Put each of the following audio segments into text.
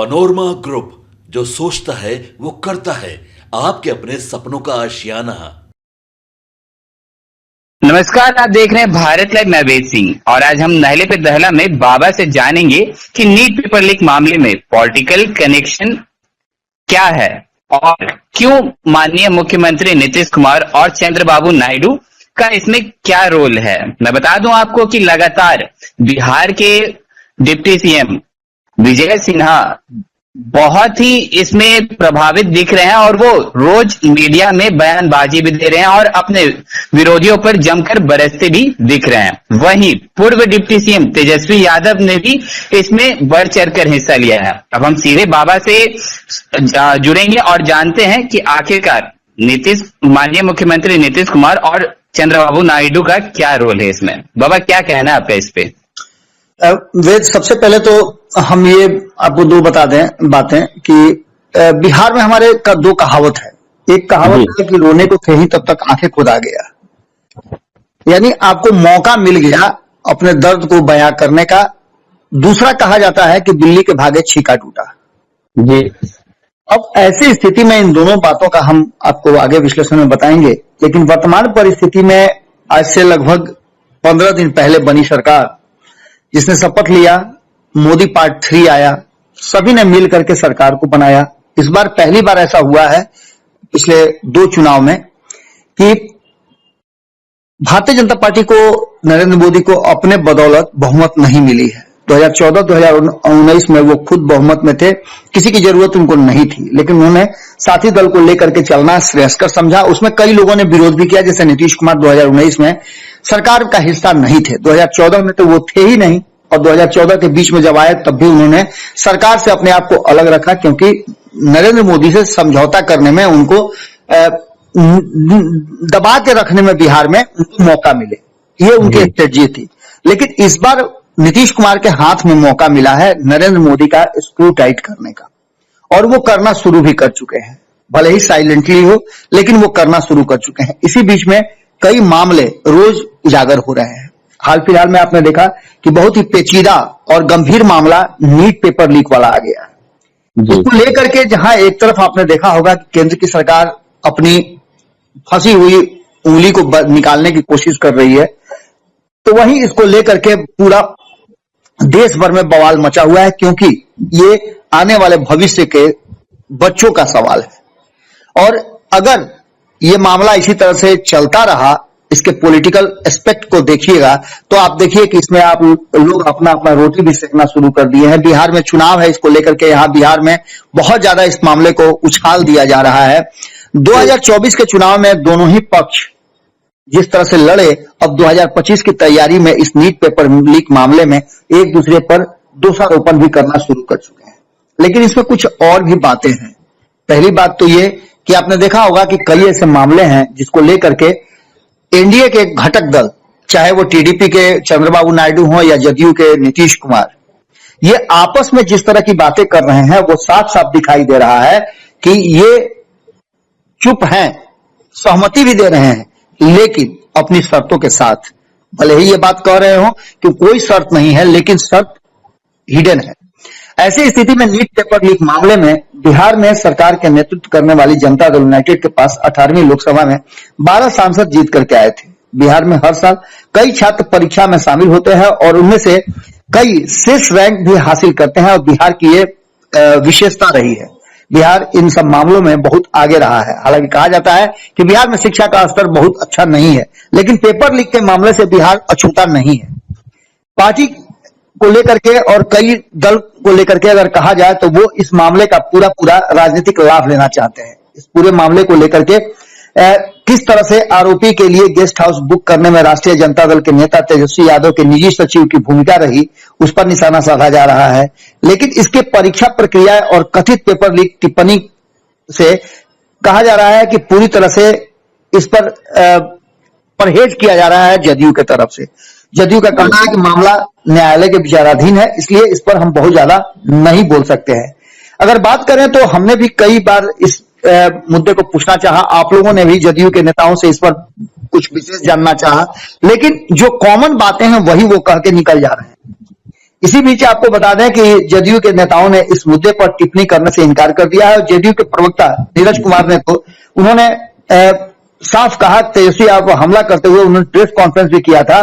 Panorama group, जो सोचता है वो करता है। आपके अपने सपनों का आशियाना। नमस्कार, आप देख रहे हैं भारत लाइव। मैं वेद सिंह और आज हम नहले पे दहला में बाबा से जानेंगे कि नीट पेपर लीक मामले में पॉलिटिकल कनेक्शन क्या है और क्यों माननीय मुख्यमंत्री नीतीश कुमार और चंद्रबाबू नायडू का इसमें क्या रोल है। मैं बता दूं आपको कि लगातार बिहार के डिप्टी सीएम विजय सिन्हा बहुत ही इसमें प्रभावित दिख रहे हैं और वो रोज मीडिया में बयानबाजी भी दे रहे हैं और अपने विरोधियों पर जमकर बरसते भी दिख रहे हैं। वहीं पूर्व डिप्टी सीएम तेजस्वी यादव ने भी इसमें बढ़ चढ़कर हिस्सा लिया है। अब हम सीधे बाबा से जुड़ेंगे और जानते हैं कि आखिरकार माननीय मुख्यमंत्री नीतीश कुमार और चंद्रबाबू नायडू का क्या रोल है इसमें। बाबा, क्या कहना है आपका इस पे? वेद, सबसे पहले तो हम ये आपको दो बता दें बातें कि बिहार में हमारे का दो कहावत है। एक कहावत है कि रोने को थे ही तब तक आंखें खुदा गया, यानी आपको मौका मिल गया अपने दर्द को बयां करने का। दूसरा कहा जाता है कि बिल्ली के भागे छीका टूटा जी। अब ऐसी स्थिति में इन दोनों बातों का हम आपको आगे विश्लेषण में बताएंगे, लेकिन वर्तमान परिस्थिति में आज से लगभग 15 दिन पहले बनी सरकार, जिसने शपथ लिया, मोदी पार्ट 3 आया, सभी ने मिल करके सरकार को बनाया। इस बार पहली बार ऐसा हुआ है पिछले 2 चुनाव में कि भारतीय जनता पार्टी को, नरेंद्र मोदी को अपने बदौलत बहुमत नहीं मिली है। 2014-2019 में वो खुद बहुमत में थे, किसी की जरूरत उनको नहीं थी, लेकिन उन्होंने साथी दल को लेकर के चलना श्रेयस्कर समझा। उसमें कई लोगों ने विरोध भी किया, जैसे नीतीश कुमार 2019 में सरकार का हिस्सा नहीं थे। 2014 में तो वो थे ही नहीं, और 2014 के बीच में जब आए तब भी उन्होंने सरकार से अपने आप को अलग रखा, क्योंकि नरेंद्र मोदी से समझौता करने में उनको दबा के रखने में बिहार में उनको मौका मिले, ये उनकी स्ट्रेटजी थी। लेकिन इस बार नीतीश कुमार के हाथ में मौका मिला है नरेंद्र मोदी का स्क्रू टाइट करने का, और वो करना शुरू भी कर चुके हैं, भले ही साइलेंटली हो, लेकिन वो करना शुरू कर चुके हैं। इसी बीच में कई मामले रोज उजागर हो रहे हैं। हाल फिलहाल में आपने देखा कि बहुत ही पेचीदा और गंभीर मामला नीट पेपर लीक वाला आ गया है। इसको लेकर के जहां एक तरफ आपने देखा होगा कि केंद्र की सरकार अपनी फंसी हुई उंगली को निकालने की कोशिश कर रही है, तो वहीं इसको लेकर के पूरा देश भर में बवाल मचा हुआ है, क्योंकि ये आने वाले भविष्य के बच्चों का सवाल है। और अगर ये मामला इसी तरह से चलता रहा, इसके पॉलिटिकल एस्पेक्ट को देखिएगा, तो आप देखिए कि इसमें आप लोग अपना अपना रोटी भी सेकना शुरू कर दिए हैं। बिहार में चुनाव है, इसको लेकर के यहाँ बिहार में बहुत ज्यादा इस मामले को उछाल दिया जा रहा है। 2024 के चुनाव में दोनों ही पक्ष जिस तरह से लड़े, अब 2025 की तैयारी में इस नीट पेपर लीक मामले में एक दूसरे पर दोषारोपण भी करना शुरू कर चुके हैं। लेकिन इसमें कुछ और भी बातें हैं। पहली बात तो ये कि आपने देखा होगा कि कई ऐसे मामले हैं जिसको लेकर के एनडीए के घटक दल, चाहे वो टीडीपी के चंद्रबाबू नायडू हो या जदयू के नीतीश कुमार, ये आपस में जिस तरह की बातें कर रहे हैं वो साफ साफ दिखाई दे रहा है कि ये चुप हैं, सहमति भी दे रहे हैं, लेकिन अपनी शर्तों के साथ। भले ही ये बात कह रहे हो कि कोई शर्त नहीं है, लेकिन शर्त हिडन है। ऐसी स्थिति में नीट पेपर लीक मामले में बिहार में सरकार के नेतृत्व करने वाली जनता दल यूनाइटेड के पास 18वीं लोकसभा में 12 सांसद जीत करके आए थे। बिहार में हर साल कई छात्र परीक्षा में शामिल होते हैं और उनमें से कई शीर्ष रैंक भी हासिल करते हैं, और बिहार की ये विशेषता रही है। बिहार इन सब मामलों में बहुत आगे रहा है। हालांकि कहा जाता है कि बिहार में शिक्षा का स्तर बहुत अच्छा नहीं है, लेकिन पेपर लीक के मामले से बिहार अछूता नहीं है। पार्टी को लेकर के और कई दल को लेकर के अगर कहा जाए तो वो इस मामले का पूरा राजनीतिक लाभ लेना चाहते हैं। इस पूरे मामले को लेकर के किस तरह से आरोपी के लिए गेस्ट हाउस बुक करने में राष्ट्रीय जनता दल के नेता तेजस्वी यादव के निजी सचिव की भूमिका रही, उस पर निशाना साधा जा रहा है। लेकिन इसके परीक्षा प्रक्रिया और कथित पेपर लीक टिप्पणी से कहा जा रहा है कि पूरी तरह से इस पर परहेज किया जा रहा है जदयू के तरफ से। जदयू का कहना है कि मामला न्यायालय के विचाराधीन है, इसलिए इस पर हम बहुत ज्यादा नहीं बोल सकते हैं। अगर बात करें तो हमने भी कई बार इस मुद्दे को पूछना चाहा, आप लोगों ने भी जदयू के नेताओं से इस पर कुछ विशेष जानना चाहा, लेकिन जो कॉमन बातें हैं वही वो कह के निकल जा रहे हैं। इसी बीच आपको बता दें कि जदयू के नेताओं ने इस मुद्दे पर टिप्पणी करने से इनकार कर दिया है और जदयू के प्रवक्ता नीरज कुमार ने तो उन्होंने साफ कहा, तेजस्वी यादव पर हमला करते हुए उन्होंने प्रेस कॉन्फ्रेंस भी किया था।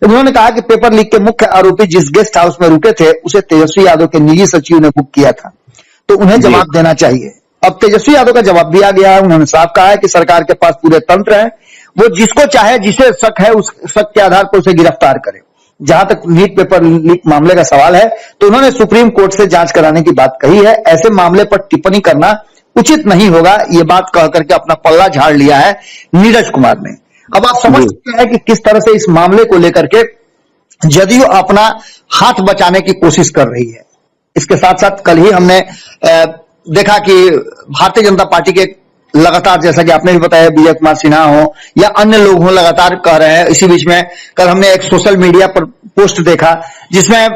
उन्होंने कहा कि पेपर लीक के मुख्य आरोपी जिस गेस्ट हाउस में रुके थे उसे तेजस्वी यादव के निजी सचिव ने बुक किया था, तो उन्हें जवाब देना चाहिए। अब तेजस्वी यादव का जवाब भी आ गया है। उन्होंने साफ कहा है कि सरकार के पास पूरे तंत्र है, वो जिसको चाहे, जिसे शक है उस शक के आधार पर उसे गिरफ्तार करे। जहां तक नीट पेपर लीक मामले का सवाल है तो उन्होंने सुप्रीम कोर्ट से जांच कराने की बात कही है। ऐसे मामले पर टिप्पणी करना उचित नहीं होगा, ये बात कह करके अपना पल्ला झाड़ लिया है नीरज कुमार ने। अब आप समझ सकते हैं कि किस तरह से इस मामले को लेकर के जदयू अपना हाथ बचाने की कोशिश कर रही है। इसके साथ साथ कल ही हमने देखा कि भारतीय जनता पार्टी के लगातार, जैसा कि आपने भी बताया, विजय कुमार सिन्हा हो या अन्य लोग हो, लगातार कह रहे हैं। इसी बीच में कल हमने एक सोशल मीडिया पर पोस्ट देखा जिसमें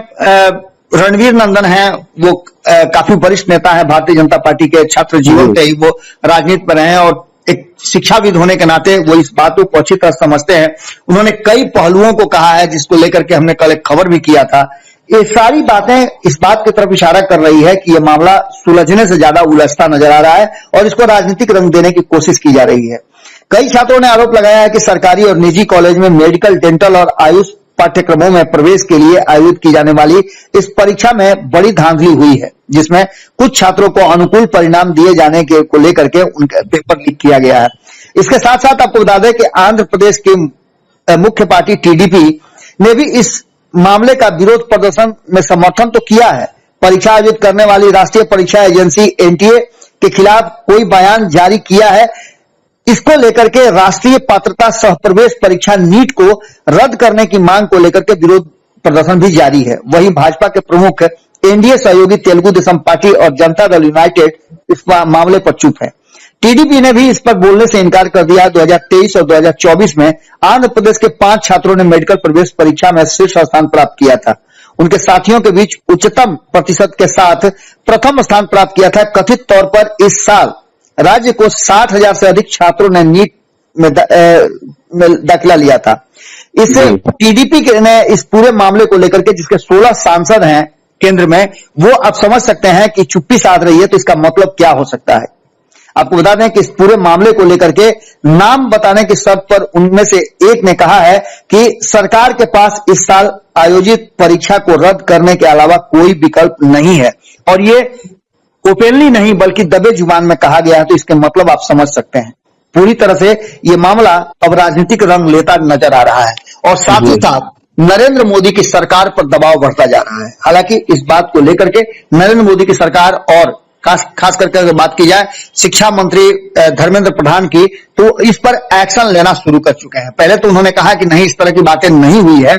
रणवीर नंदन है, वो काफी वरिष्ठ नेता है भारतीय जनता पार्टी के, छात्र जीवन से ही वो राजनीति पर हैं और एक शिक्षाविद होने के नाते वो इस बात को अच्छी तरह समझते हैं। उन्होंने कई पहलुओं को कहा है जिसको लेकर के हमने कल एक खबर भी किया था। ये सारी बातें इस बात की तरफ इशारा कर रही है कि ये मामला सुलझने से ज्यादा उलझता नजर आ रहा है और इसको राजनीतिक रंग देने की कोशिश की जा रही है। कई छात्रों ने आरोप लगाया है कि सरकारी और निजी कॉलेज में मेडिकल, डेंटल और आयुष पाठ्यक्रमों में प्रवेश के लिए आयोजित की जाने वाली इस परीक्षा में बड़ी धांधली हुई है, जिसमें कुछ छात्रों को अनुकूल परिणाम दिए जाने के को लेकर के उनका पेपर लीक किया गया है। इसके साथ साथ आपको बता दें कि आंध्र प्रदेश की मुख्य पार्टी टीडीपी ने भी इस मामले का विरोध प्रदर्शन में समर्थन तो किया है। परीक्षा आयोजित करने वाली राष्ट्रीय परीक्षा एजेंसी एनटीए के खिलाफ कोई बयान जारी किया है। इसको लेकर के राष्ट्रीय पात्रता सह प्रवेश परीक्षा नीट को रद्द करने की मांग को लेकर के विरोध प्रदर्शन भी जारी है। वहीं भाजपा के प्रमुख एनडीए सहयोगी तेलुगु देशम पार्टी और जनता दल यूनाइटेड इस मामले पर चुप है। टीडीपी ने भी इस पर बोलने से इनकार कर दिया। 2023 और 2024 में आंध्र प्रदेश के 5 छात्रों ने मेडिकल प्रवेश परीक्षा में शीर्ष स्थान प्राप्त किया था। उनके साथियों के बीच उच्चतम प्रतिशत के साथ प्रथम स्थान प्राप्त किया था। कथित तौर पर इस साल राज्य को 60,000 से अधिक छात्रों ने नीट में दाखिला लिया था। इस टीडीपी ने इस पूरे मामले को लेकर के, जिसके 16 सांसद हैं केंद्र में, वो आप समझ सकते हैं कि चुप्पी साध रही है। तो इसका मतलब क्या हो सकता है? आपको बता दें कि इस पूरे मामले को लेकर के नाम बताने की शर्त पर उनमें से एक ने कहा है कि सरकार के पास इस साल आयोजित परीक्षा को रद्द करने के अलावा कोई विकल्प नहीं है और ये ओपनली नहीं बल्कि दबे जुबान में कहा गया है। तो इसके मतलब आप समझ सकते हैं पूरी तरह से ये मामला अब राजनीतिक रंग लेता नजर आ रहा है और साथ ही साथ नरेंद्र मोदी की सरकार पर दबाव बढ़ता जा रहा है। हालांकि इस बात को लेकर के नरेंद्र मोदी की सरकार और खास करके अगर बात की जाए शिक्षा मंत्री धर्मेंद्र प्रधान की, तो इस पर एक्शन लेना शुरू कर चुके हैं। पहले तो उन्होंने कहा कि नहीं, इस तरह की बातें नहीं हुई है,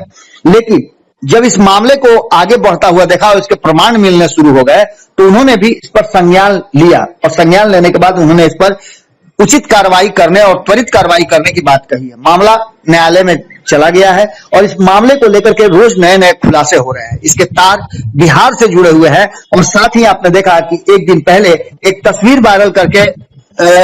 लेकिन जब इस मामले को आगे बढ़ता हुआ देखा और इसके प्रमाण मिलने शुरू हो गए तो उन्होंने भी इस पर संज्ञान लिया और संज्ञान लेने के बाद उन्होंने इस पर उचित कार्रवाई करने और त्वरित कार्रवाई करने की बात कही है। मामला न्यायालय में चला गया है और इस मामले को लेकर के रोज नए नए खुलासे हो रहे हैं। इसके तार बिहार से जुड़े हुए हैं और साथ ही आपने देखा कि एक दिन पहले एक तस्वीर वायरल करके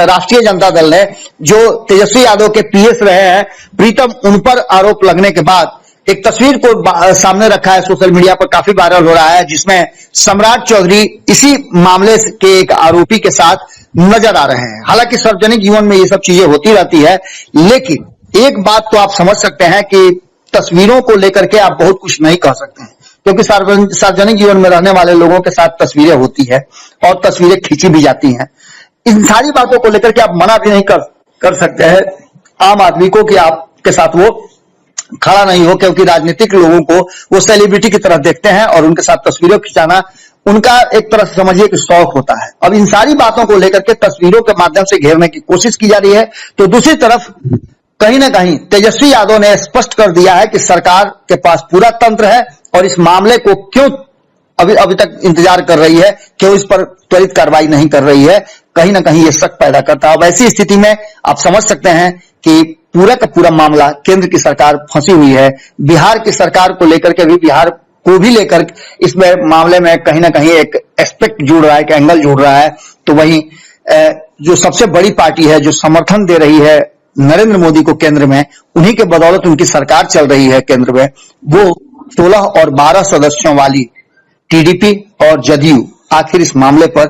राष्ट्रीय जनता दल ने, जो तेजस्वी यादव के पीएस रहे हैं प्रीतम, उन पर आरोप लगने के बाद एक तस्वीर को सामने रखा है, सोशल मीडिया पर काफी वायरल हो रहा है, जिसमें सम्राट चौधरी इसी मामले के एक आरोपी के साथ नजर आ रहे हैं। हालांकि सार्वजनिक जीवन में ये सब चीजें होती रहती है, लेकिन एक बात तो आप समझ सकते हैं कि तस्वीरों को लेकर के आप बहुत कुछ नहीं कह सकते हैं, क्योंकि सार्वजनिक जीवन में रहने वाले लोगों के साथ तस्वीरें होती है और तस्वीरें खींची भी जाती हैं। इन सारी बातों को लेकर के आप मना भी नहीं कर सकते हैं आम आदमी को कि आपके साथ वो खड़ा नहीं हो, क्योंकि राजनीतिक लोगों को वो सेलिब्रिटी की तरह देखते हैं और उनके साथ तस्वीरें खिंचाना उनका एक तरह से समझिए कि शौक होता है। अब इन सारी बातों को लेकर के तस्वीरों के माध्यम से घेरने की कोशिश की जा रही है, तो दूसरी तरफ कहीं ना कहीं तेजस्वी यादव ने स्पष्ट कर दिया है कि सरकार के पास पूरा तंत्र है और इस मामले को क्यों अभी तक इंतजार कर रही है, क्यों इस पर त्वरित कार्रवाई नहीं कर रही है, कहीं ना कहीं ये शक पैदा करता है। अब ऐसी स्थिति में आप समझ सकते हैं कि पूरा का पूरा मामला केंद्र की सरकार फंसी हुई है। बिहार की सरकार को लेकर के भी, बिहार को भी लेकर इसमें मामले में कहीं ना कहीं एक एस्पेक्ट जुड़ रहा है, एक एंगल जुड़ रहा है। तो वहीं जो सबसे बड़ी पार्टी है, जो समर्थन दे रही है नरेंद्र मोदी को केंद्र में, उन्हीं के बदौलत उनकी सरकार चल रही है केंद्र में, वो 16 और 12 सदस्यों वाली टीडीपी और जदयू आखिर इस मामले पर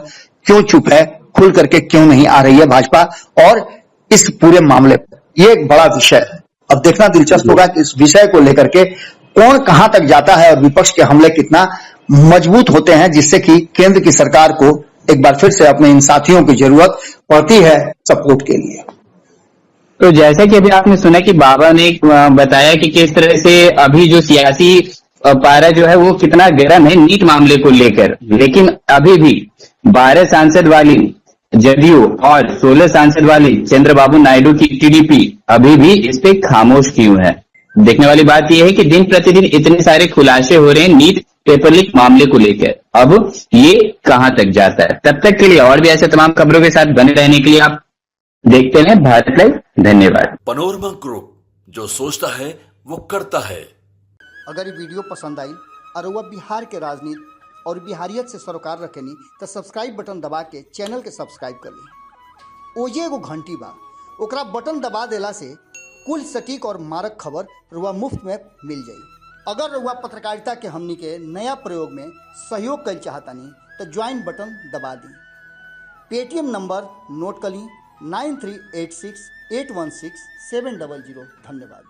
क्यों चुप है, खुल करके क्यों नहीं आ रही है भाजपा और इस पूरे मामले पर? ये एक बड़ा विषय है। अब देखना दिलचस्प होगा कि इस विषय को लेकर के कौन कहां तक जाता है और विपक्ष के हमले कितना मजबूत होते हैं, जिससे कि केंद्र की सरकार को एक बार फिर से अपने इन साथियों की जरूरत पड़ती है सपोर्ट के लिए। तो जैसा कि अभी आपने सुना कि बाबा ने बताया कि किस तरह से अभी जो सियासी पारा जो है वो कितना गर्म है नीट मामले को लेकर, लेकिन अभी भी 12 सांसद वाली जदयू और 16 सांसद वाली चंद्रबाबू नायडू की टीडीपी अभी भी इस पे खामोश क्यों है। देखने वाली बात यह है कि दिन प्रतिदिन इतने सारे खुलासे हो रहे हैं नीट पेपर लीक मामले को लेकर, अब ये कहां तक जाता है। तब तक के लिए और भी ऐसे तमाम खबरों के साथ बने रहने के लिए आप देखते हैं भारत लाइव। धन्यवाद। पनोरमा ग्रुप, जो सोचता है वो करता है। अगर ये वीडियो पसंद आई और वह बिहार के राजनीति और बिहारियत से सरोकार रखेनी तो सब्सक्राइब बटन दबा के चैनल के सब्सक्राइब कर ली। ओजे एगो घंटी बा, ओकरा बटन दबा देला से कुल सटीक और मारक खबर रुआ मुफ्त में मिल जाई। अगर रुआ पत्रकारिता के हमनी के नया प्रयोग में सहयोग कर चाहतानी तो ज्वाइन बटन दबा दी। पेटीएम नंबर नोट कर ली 9386816700। धन्यवाद।